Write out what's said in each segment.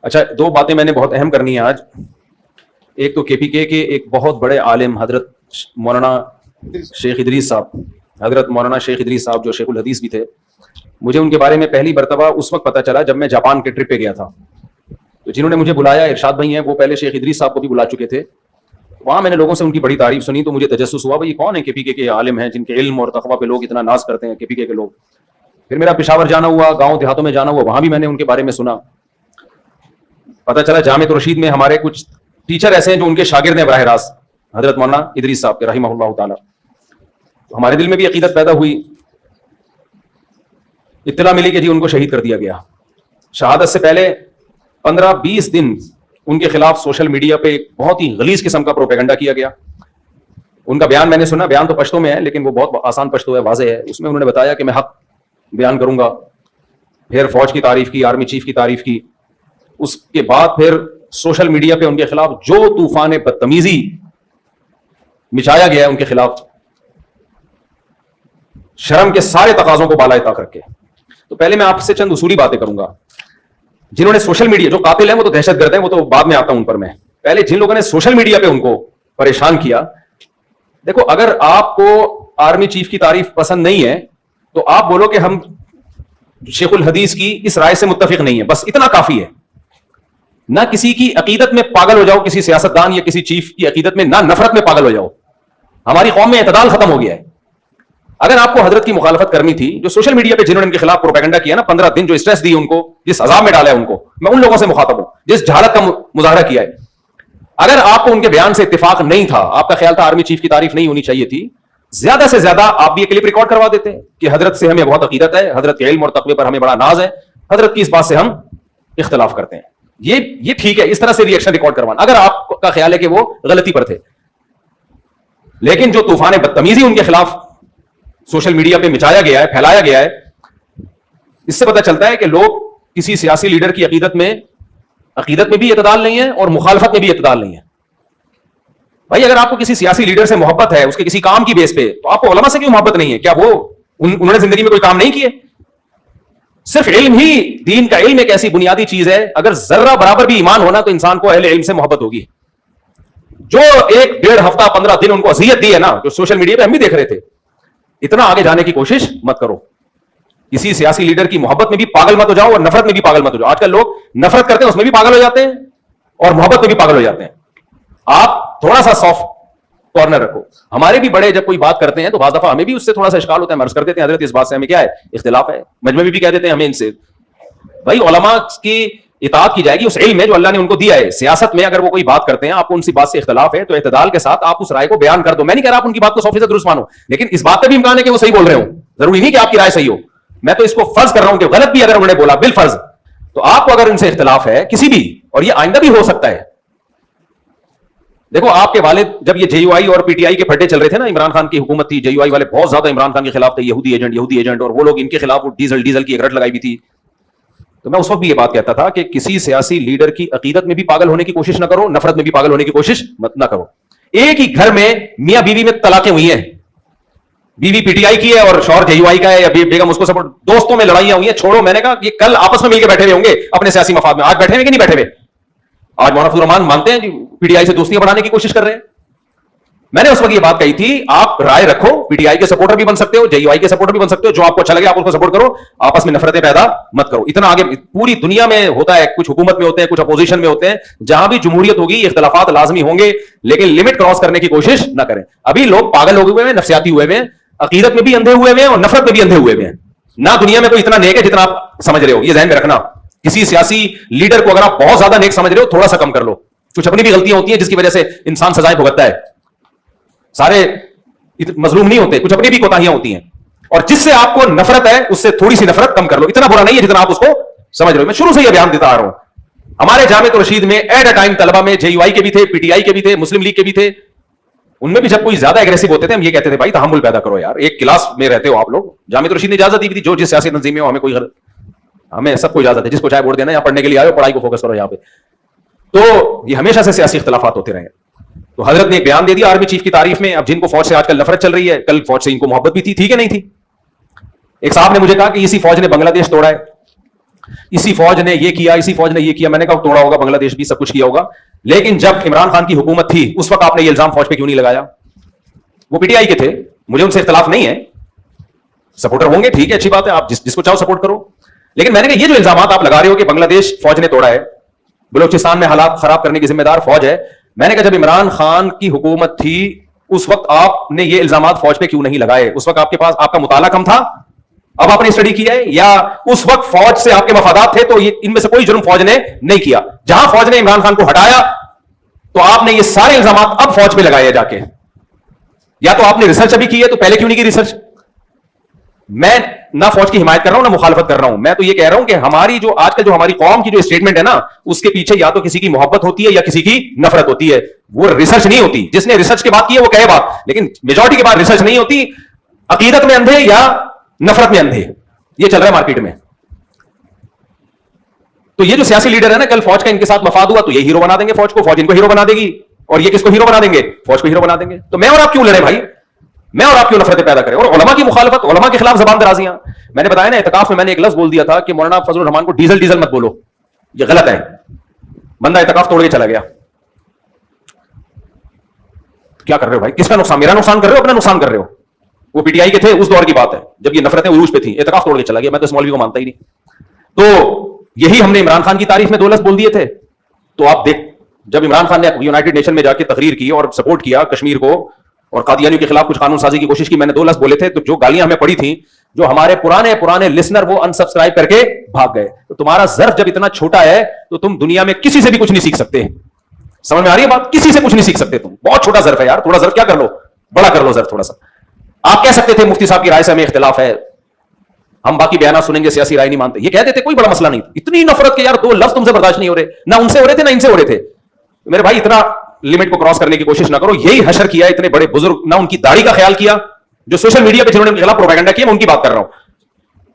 اچھا، دو باتیں میں نے بہت اہم کرنی ہیں آج. ایک تو کے پی کے ایک بہت بڑے عالم حضرت مولانا شیخ ادریس صاحب، حضرت مولانا شیخ ادریس صاحب جو شیخ الحدیث بھی تھے. مجھے ان کے بارے میں پہلی مرتبہ اس وقت پتا چلا جب میں جاپان کے ٹرپ پہ گیا تھا. تو جنہوں نے مجھے بلایا ارشاد بھائی ہیں، وہ پہلے شیخ ادریس صاحب کو بھی بلا چکے تھے. وہاں میں نے لوگوں سے ان کی بڑی تعریف سنی تو مجھے تجسس ہوا بھائی کون ہے کے پی کے عالم ہیں جن کے علم اور تقویٰ پہ لوگ اتنا ناز کرتے ہیں کے پی کے لوگ. پھر میرا پشاور جانا ہوا، گاؤں دیہاتوں میں جانا ہوا، وہاں بھی میں نے ان کے بارے میں سنا. پتہ چلا جامعۃ الرشید میں ہمارے کچھ ٹیچر ایسے ہیں جو ان کے شاگرد ہیں براہ راست حضرت مولانا ادریس صاحب کے رحمہ اللہ تعالی. تو ہمارے دل میں بھی عقیدت پیدا ہوئی. اطلاع ملی کہ جی ان کو شہید کر دیا گیا. شہادت سے پہلے 15-20 دن ان کے خلاف سوشل میڈیا پہ ایک بہت ہی غلیظ قسم کا پروپیگنڈا کیا گیا. ان کا بیان میں نے سنا، بیان تو پشتو میں ہے لیکن وہ بہت آسان پشتو ہے، واضح ہے. اس میں انہوں نے بتایا کہ میں حق بیان کروں گا، پھر فوج کی تعریف کی، آرمی چیف کی تعریف کی. اس کے بعد پھر سوشل میڈیا پہ ان کے خلاف جو طوفان بدتمیزی مچایا گیا ہے ان کے خلاف، شرم کے سارے تقاضوں کو بالائے طاق رکھ کے. تو پہلے میں آپ سے چند اصولی باتیں کروں گا. جنہوں نے سوشل میڈیا، جو قاتل ہیں وہ تو دہشت گرد ہیں، وہ تو بعد میں آتا ہوں ان پر. میں پہلے جن لوگوں نے سوشل میڈیا پہ ان کو پریشان کیا، دیکھو اگر آپ کو آرمی چیف کی تعریف پسند نہیں ہے تو آپ بولو کہ ہم شیخ الحدیث کی اس رائے سے متفق نہیں ہے، بس اتنا کافی ہے. نہ کسی کی عقیدت میں پاگل ہو جاؤ، کسی سیاستدان یا کسی چیف کی عقیدت میں، نہ نفرت میں پاگل ہو جاؤ. ہماری قوم میں اعتدال ختم ہو گیا ہے. اگر آپ کو حضرت کی مخالفت کرنی تھی، جو سوشل میڈیا پہ جنہوں نے ان کے خلاف پروپیگنڈا کیا نا، 15 دن جو اسٹریس دی ان کو، جس عذاب میں ڈالا ہے ان کو، میں ان لوگوں سے مخاطب ہوں جس جہالت کا مظاہرہ کیا ہے. اگر آپ کو ان کے بیان سے اتفاق نہیں تھا، آپ کا خیال تھا آرمی چیف کی تعریف نہیں ہونی چاہیے تھی، زیادہ سے زیادہ آپ بھی یہ کلپ ریکارڈ کروا دیتے کہ حضرت سے ہمیں بہت عقیدت ہے، حضرت کے علم اور تقوی پر ہمیں بڑا ناز ہے، حضرت کی اس بات سے ہم اختلاف کرتے ہیں. یہ ٹھیک ہے، اس طرح سے ریئیکشن ریکارڈ کروانا اگر آپ کا خیال ہے کہ وہ غلطی پر تھے. لیکن جو طوفان بدتمیزی ان کے خلاف سوشل میڈیا پہ مچایا گیا ہے، پھیلایا گیا ہے، اس سے پتہ چلتا ہے کہ لوگ کسی سیاسی لیڈر کی عقیدت میں بھی اعتدال نہیں ہے اور مخالفت میں بھی اعتدال نہیں ہے. بھائی اگر آپ کو کسی سیاسی لیڈر سے محبت ہے، اس کے کسی کام کی بیس پہ، تو آپ کو علماء سے کیوں محبت نہیں ہے؟ کیا وہ انہوں نے زندگی میں کوئی کام نہیں کیے؟ صرف علم ہی، دین کا علم ایک ایسی بنیادی چیز ہے، اگر ذرہ برابر بھی ایمان ہونا تو انسان کو اہل علم سے محبت ہوگی. جو 1-1.5 ہفتہ 15 دن ان کو اذیت دی ہے نا، جو سوشل میڈیا پہ ہم بھی دیکھ رہے تھے، اتنا آگے جانے کی کوشش مت کرو. کسی سیاسی لیڈر کی محبت میں بھی پاگل مت ہو جاؤ اور نفرت میں بھی پاگل مت ہو جاؤ. آج کل لوگ نفرت کرتے ہیں، اس میں بھی پاگل ہو جاتے ہیں، اور محبت میں بھی پاگل ہو جاتے ہیں. آپ تھوڑا سا سافٹ کارنر رکھو. ہمارے بھی بڑے جب کوئی بات کرتے ہیں تو بعض دفعہ ہمیں بھی اس سے تھوڑا سا اشکال ہوتا ہے. عرض کر دیتے ہیں حضرت اس بات سے ہمیں کیا ہے، اختلاف ہے. مجمع میں بھی کہہ دیتے ہیں ہمیں ان سے. بھائی علماء کی اطاعت کی جائے گی اس علم میں جو اللہ نے ان کو دیا ہے. سیاست میں اگر وہ کوئی بات کرتے ہیں، آپ کو ان سی بات سے اختلاف ہے، تو اعتدال کے ساتھ آپ اس رائے کو بیان کر دو. میں نہیں کہہ رہا آپ ان کی بات کو 100% درست مانو، لیکن اس بات پہ بھی امکان ہے کہ وہ صحیح بول رہے ہوں. ضروری نہیں کہ آپ کی رائے صحیح ہو. میں تو اس کو فرض کر رہا ہوں کہ غلط بھی اگر انہوں نے بولا بالفرض، تو آپ کو اگر ان سے اختلاف ہے کسی بھی، اور یہ آئندہ بھی ہو سکتا ہے. دیکھو آپ کے والد جب یہ جے یو آئی اور پی ٹی آئی کے پھڈے چل رہے تھے نا، عمران خان کی حکومت تھی، جے یو آئی والے بہت زیادہ عمران خان کے خلاف تھے، یہودی ایجنٹ، اور وہ لوگ ان کے خلاف ڈیزل کی ایک رٹ لگائی بھی تھی. تو میں اس وقت بھی یہ بات کہتا تھا کہ کسی سیاسی لیڈر کی عقیدت میں بھی پاگل ہونے کی کوشش نہ کرو، نفرت میں بھی پاگل ہونے کی کوشش نہ کرو. ایک ہی گھر میں میاں بیوی میں طلاقیں ہوئی ہیں، بیوی پی ٹی آئی کی ہے اور شوہر جے یو آئی کا ہے، یا بیگم اس کو سپورٹ، دوستوں میں لڑائیاں ہوئی ہیں. چھوڑو، میں نے کہا یہ کل آپس میں مل کے بیٹھے ہوئے ہوں گے اپنے سیاسی مفاد میں. آج بیٹھے ہوئے کہ نہیں بیٹھے ہوئے؟ آج مولانا فضل الرحمان مانتے ہیں پی ٹی آئی سے دوستیاں بڑھانے کی کوشش کر رہے ہیں. میں نے اس وقت یہ بات کہی تھی، آپ رائے رکھو، پی ٹی آئی کے سپورٹر بھی بن سکتے ہو، جے یو آئی کے سپورٹر بھی بن سکتے ہو، جو آپ کو اچھا لگے آپ اس کو سپورٹ کرو، آپس میں نفرتیں پیدا مت کرو. اتنا آگے پوری دنیا میں ہوتا ہے، کچھ حکومت میں ہوتے ہیں، کچھ اپوزیشن میں ہوتے ہیں، جہاں بھی جمہوریت ہوگی اختلافات لازمی ہوں گے، لیکن لمٹ کراس کرنے کی کوشش نہ کریں. ابھی لوگ پاگل ہو گئے ہیں، نفسیاتی ہوئے ہیں، عقیدت میں بھی اندھے ہوئے ہیں اور نفرت میں بھی اندھے ہوئے ہیں. نہ دنیا میں کوئی اتنا نیک ہے جتنا آپ سمجھ رہے ہو. یہ ذہن میں رکھنا. کسی سیاسی لیڈر کو اگر آپ بہت زیادہ نیک سمجھ رہے ہو، تھوڑا سا کم کر لو. کچھ اپنی بھی غلطیاں ہوتی ہیں جس کی وجہ سے انسان سزائیں بھگتتا ہے. سارے مظلوم نہیں ہوتے، کچھ اپنی بھی کوتاہیاں ہوتی ہیں. اور جس سے آپ کو نفرت ہے اس سے تھوڑی سی نفرت کم کر لو. اتنا برا نہیں ہے جتنا آپ اس کو سمجھ رہے ہو. میں شروع سے یہ بیان دیتا آ رہا ہوں. ہمارے جامعۃ الرشید میں ایٹ اے ٹائم طلبہ میں جے یو آئی کے بھی تھے، پی ٹی آئی کے بھی تھے، مسلم لیگ کے بھی تھے. ان میں بھی جب کوئی زیادہ ایگریسو ہوتے تھے ہم یہ کہتے تھے بھائی تحمل پیدا کرو یار، ایک کلاس میں رہتے ہو آپ لوگ. جامعۃ الرشید نے اجازت دی تھی جو جس سیاسی تنظیم میں ہو، ہمیں سب کو اجازت ہے، جس کو چاہے ووٹ دینا، یہاں پڑھنے کے لیے آئے ہو، پڑھائی کو فوکس کرو یہاں پہ. تو یہ ہمیشہ سے سیاسی اختلافات ہوتے رہے. تو حضرت نے ایک بیان دے دیا آرمی چیف کی تعریف میں. اب جن کو فوج سے آج کل نفرت چل رہی ہے، کل فوج سے ان کو محبت بھی تھی کہ نہیں تھی. ایک صاحب نے مجھے کہا کہ اسی فوج نے بنگلہ دیش توڑا ہے. اسی فوج نے یہ کیا, اسی فوج نے یہ کیا. میں نے کہا توڑا ہوگا بنگلہ دیش بھی, سب کچھ کیا ہوگا, لیکن جب عمران خان کی حکومت تھی اس وقت آپ نے یہ الزام فوج پہ کیوں نہیں لگایا؟ وہ پی ٹی آئی کے تھے, مجھے ان سے اختلاف نہیں ہے, سپورٹر ہوں گے, ٹھیک ہے, اچھی بات ہے, آپ جس کو چاہو سپورٹ کرو. لیکن میں نے کہا یہ جو الزامات آپ لگا رہے ہو کہ بنگلہ دیش فوج نے توڑا ہے, بلوچستان میں حالات خراب کرنے کی ذمہ دار فوج ہے, میں نے کہا جب عمران خان کی حکومت تھی اس وقت آپ نے یہ الزامات فوج پہ کیوں نہیں لگائے؟ اس وقت آپ کے پاس آپ کا مطالعہ کم تھا, اب آپ نے اسٹڈی کیا ہے, یا اس وقت فوج سے آپ کے مفادات تھے تو ان میں سے کوئی جرم فوج نے نہیں کیا؟ جہاں فوج نے عمران خان کو ہٹایا تو آپ نے یہ سارے الزامات اب فوج پہ لگائے جا کے. یا تو آپ نے ریسرچ ابھی کی ہے تو پہلے کیوں نہیں کی ریسرچ؟ میں نہ فوج کی حمایت کر رہا ہوں نہ مخالفت کر رہا ہوں, میں تو یہ کہہ رہا ہوں کہ ہماری جو آج کل جو ہماری قوم کی جو اسٹیٹمنٹ ہے نا, اس کے پیچھے یا تو کسی کی محبت ہوتی ہے یا کسی کی نفرت ہوتی ہے, وہ ریسرچ نہیں ہوتی. جس نے ریسرچ کی بات کی ہے وہ کہے بات, لیکن میجورٹی کے بعد ریسرچ نہیں ہوتی. عقیدت میں اندھے یا نفرت میں اندھے, یہ چل رہا ہے مارکیٹ میں. تو یہ جو سیاسی لیڈر ہے نا, کل فوج کا ان کے ساتھ مفاد ہوا تو یہ ہیرو بنا دیں گے فوج کو, فوج ان کو ہیرو بنا دے گی, اور یہ کس کو ہیرو بنا دیں گے؟ فوج کو ہیرو بنا دیں گے. تو میں اور آپ کیوں لڑے بھائی؟ میں اور آپ کیوں نفرتیں پیدا کریں؟ اور علماء کی مخالفت, علماء کے خلاف زبان درازیاں. میں نے بتایا نا اعتکاف میں نے ایک لفظ بول دیا تھا کہ مولانا فضل الرحمان کو ڈیزل ڈیزل مت بولو, یہ غلط ہے. بندہ اعتکاف توڑ کے چلا گیا. کیا کر رہے ہو بھائی؟ کس کا نقصان؟ میرا نقصان کر رہے ہو, اپنا نقصان کر رہے ہو. وہ پی ٹی آئی کے تھے, اس دور کی بات ہے جب یہ نفرتیں عروج پہ تھیں, اعتکاف توڑ کے چلا گیا. میں تو اس مولوی کو مانتا ہی نہیں. تو یہی ہم نے عمران خان کی تعریف میں 2 لفظ بول دیے تھے. تو آپ دیکھ, جب عمران خان نے یونائٹڈ نیشن میں جا کے تقریر کی اور سپورٹ کیا کشمیر کو اور قادیانیوں کے خلاف کچھ قانون سازی کی کوشش کی, میں نے 2 لفظ بولے تھے. تو جو گالیاں ہمیں پڑی تھیں, جو ہمارے پرانے لسنر وہ انسبسکرائب کر کے بھاگ گئے. تو تمہارا ظرف جب اتنا چھوٹا ہے تو تم دنیا میں کسی سے بھی کچھ نہیں سیکھ سکتے. سمجھ میں آ رہی ہے بات؟ کسی سے کچھ نہیں سیکھ سکتے تم. بہت چھوٹا ظرف ہے یار, تھوڑا ظرف کیا کر لو, بڑا کر لو ظرف تھوڑا سا. آپ کہہ سکتے تھے مفتی صاحب کی رائے سے ہمیں اختلاف ہے, ہم باقی بیانات سنیں گے, سیاسی رائے نہیں مانتے, یہ کہہ دیتے, کوئی بڑا مسئلہ نہیں. اتنی نفرت کہ یار 2 لفظ تم سے برداشت نہیں ہو رہے, نہ ان سے ہو رہے تھے نہ ان سے ہو رہے تھے. میرے بھائی اتنا لمٹ کو کراس کرنے کی کوشش نہ کرو. یہی حشر کیا اتنے بڑے بزرگ, نہ ان کی داڑھی کا خیال کیا, جو سوشل میڈیا پہ جنہوں نے ان کے خلاف پروپیگنڈا کیا, میں ان کی بات کر رہا ہوں.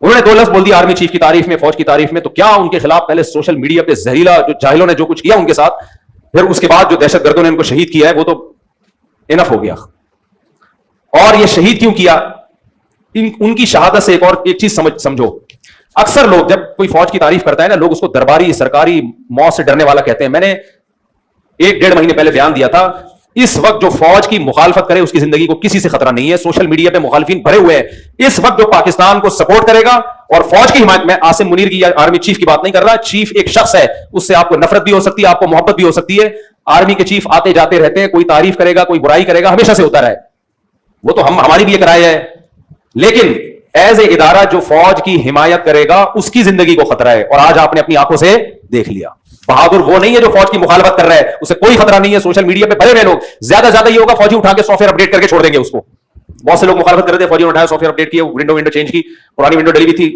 انہوں نے 2 لفظ بول دیا آرمی چیف کی تعریف میں, فوج کی تعریف میں, تو کیا ان کے خلاف پہلے سوشل میڈیا پہ زہریلا جو جاہلوں نے جو کچھ کیا ان کے ساتھ, پھر اس کے بعد جو دہشت گردوں نے ان کو شہید کیا ہے, وہ تو انف ہو گیا. اور یہ شہید کیوں کیا؟ ان کی شہادت سے ایک چیز سمجھو. اکثر لوگ جب کوئی فوج کی تعریف کرتا ہے نا, لوگ اس کو درباری سرکاری موت سے ڈرنے والا کہتے ہیں. میں نے 1-1.5 مہینے پہلے بیان دیا تھا, اس وقت جو فوج کی مخالفت کرے اس کی زندگی کو کسی سے خطرہ نہیں ہے. سوشل میڈیا پہ مخالفین بھرے ہوئے ہیں. اس وقت جو پاکستان کو سپورٹ کرے گا اور فوج کی حمایت, میں عاصم منیر کی یا آرمی چیف کی بات نہیں کر رہا, چیف ایک شخص ہے, اس سے آپ کو نفرت بھی ہو سکتی ہے, آپ کو محبت بھی ہو سکتی ہے. آرمی کے چیف آتے جاتے رہتے ہیں, کوئی تعریف کرے گا کوئی برائی کرے گا, ہمیشہ سے ہوتا رہا ہے. وہ تو ہماری بھی ایک رائے ہے, لیکن ایز اے ادارہ جو فوج کی حمایت کرے گا اس کی زندگی کو خطرہ ہے. اور آج آپ نے اپنی آنکھوں سے دیکھ لیا. بہادر وہ نہیں ہے جو فوج کی مخالفت کر رہا ہے, اسے کوئی خطرہ نہیں ہے. سوشل میڈیا پہ بھرے ہوئے لوگ, زیادہ یہ ہوگا فوجی اٹھا کے سافٹ ویئر اپڈیٹ کر کے چھوڑ دیں گے اس کو. بہت سے لوگ مخالفت کر رہے تھے, فوجی نے اٹھایا سافٹ ویئر اپڈیٹ کیا, ونڈو چینج کی, پرانی ونڈو ڈلی ہوئی تھی,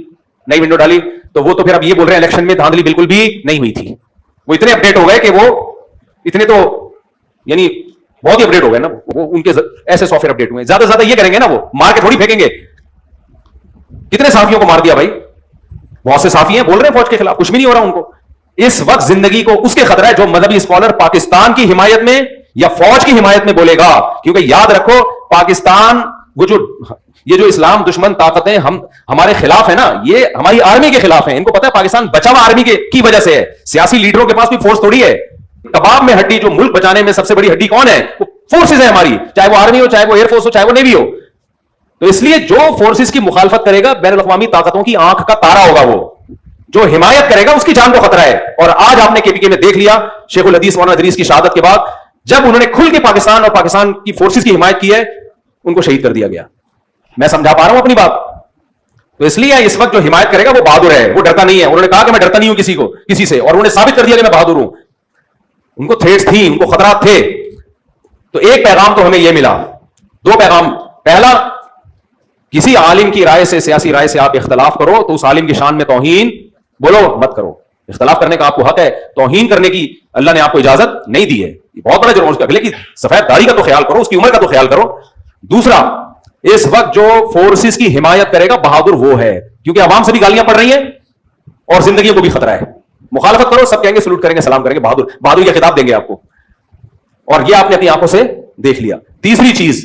نئی ونڈو ڈالی, تو وہ تو پھر اب یہ بول رہے ہیں الیکشن میں دھاندلی بالکل بھی نہیں ہوئی تھی. وہ اتنے اپڈیٹ ہو گئے کہ وہ اتنے تو یعنی بہت ہی اپڈیٹ ہو گئے نا, وہ ان کے ایسے سافٹ ویئر اپڈیٹ ہوئے. زیادہ یہ کریں گے نا, وہ مار کے تھوڑی پھینکیں گے. کتنے صحافیوں کو مار دیا بھائی, بہت سے صحافی ہیں بول رہے ہیں فوج کے خلاف, کچھ بھی نہیں ہو رہا ان کو. اس وقت زندگی کو اس کے خطرہ ہے جو مذہبی اسکالر پاکستان کی حمایت میں یا فوج کی حمایت میں بولے گا. کیونکہ یاد رکھو پاکستان, وہ یہ جو اسلام دشمن طاقتیں ہمارے خلاف ہے نا, یہ ہماری آرمی کے خلاف ہیں. ان کو پتا ہے پاکستان بچا ہوا آرمی کی وجہ سے ہے. سیاسی لیڈروں کے پاس بھی فورس تھوڑی ہے. کباب میں ہڈی, جو ملک بچانے میں سب سے بڑی ہڈی کون ہے؟ وہ فورسز ہے ہماری, چاہے وہ آرمی ہو, چاہے وہ ایئر فورس ہو, چاہے وہ نیوی ہو. تو اس لیے جو فورسز کی مخالفت کرے گا بین الاقوامی طاقتوں کی آنکھ کا تارا ہوگا. وہ جو حمایت کرے گا اس کی جان کو خطرہ ہے. اور آج آپ نے کے پی کے میں دیکھ لیا, شیخ الحدیث مولانا ادریس کی شہادت کے بعد جب انہوں نے کھل کے پاکستان اور پاکستان کی فورسز کی حمایت کی ہے, ان کو شہید کر دیا گیا. میں سمجھا پا رہا ہوں اپنی بات؟ تو اس لیے اس وقت جو حمایت کرے گا وہ بہادر ہے, وہ ڈرتا نہیں ہے. انہوں نے کہا کہ میں ڈرتا نہیں ہوں کسی سے, اور انہوں نے ثابت کر دیا کہ میں بہادر ہوں. ان کو تھریٹس تھی, ان کو خطرات تھے. تو ایک پیغام تو ہمیں یہ ملا, 2 پیغام. پہلا, کسی عالم کی رائے سے, سیاسی رائے سے آپ اختلاف کرو تو اس عالم کی شان میں توہین بولو مت کرو. اختلاف کرنے کا آپ کو حق ہے, توہین کرنے کی اللہ نے آپ کو اجازت نہیں دی ہے. یہ بہت بڑا جرم. اس کا اگلے کی سفید داڑھی کا تو خیال کرو, اس کی عمر کا تو خیال کرو. دوسرا, اس وقت جو فورسز کی حمایت کرے گا بہادر وہ ہے, کیونکہ عوام سے بھی گالیاں پڑ رہی ہیں اور زندگیوں کو بھی خطرہ ہے. مخالفت کرو, سب کہیں گے سلوٹ کریں گے, سلام کریں گے, بہادر کا خطاب دیں گے آپ کو. اور یہ آپ نے اپنی آنکھوں سے دیکھ لیا. تیسری چیز,